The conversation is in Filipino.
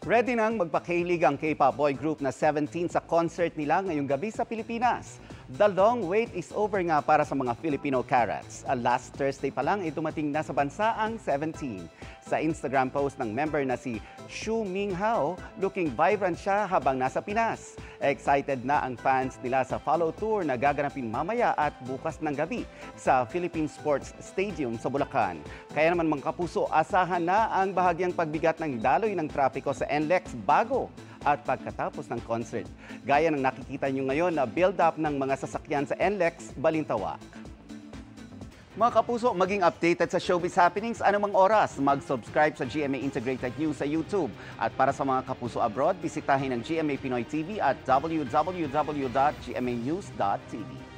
Ready nang magpakilig ang K-pop boy group na 17 sa concert nila ngayong gabi sa Pilipinas. The long wait is over nga para sa mga Filipino Carats. Last Thursday pa lang ay dumating na sa bansa ang 17. Sa Instagram post ng member na si Shu Minghao, looking vibrant siya habang nasa Pinas. Excited na ang fans nila sa follow tour na gaganapin mamaya at bukas ng gabi sa Philippine Sports Stadium sa Bulacan. Kaya naman mga kapuso, asahan na ang bahagyang pagbigat ng daloy ng trapiko sa NLEX bago at pagkatapos ng concert. Gaya ng nakikita nyo ngayon na build-up ng mga sasakyan sa NLEX Balintawak. Mga kapuso, maging updated sa showbiz happenings anumang oras. Mag-subscribe sa GMA Integrated News sa YouTube. At para sa mga kapuso abroad, bisitahin ang GMA Pinoy TV at www.gmanews.tv.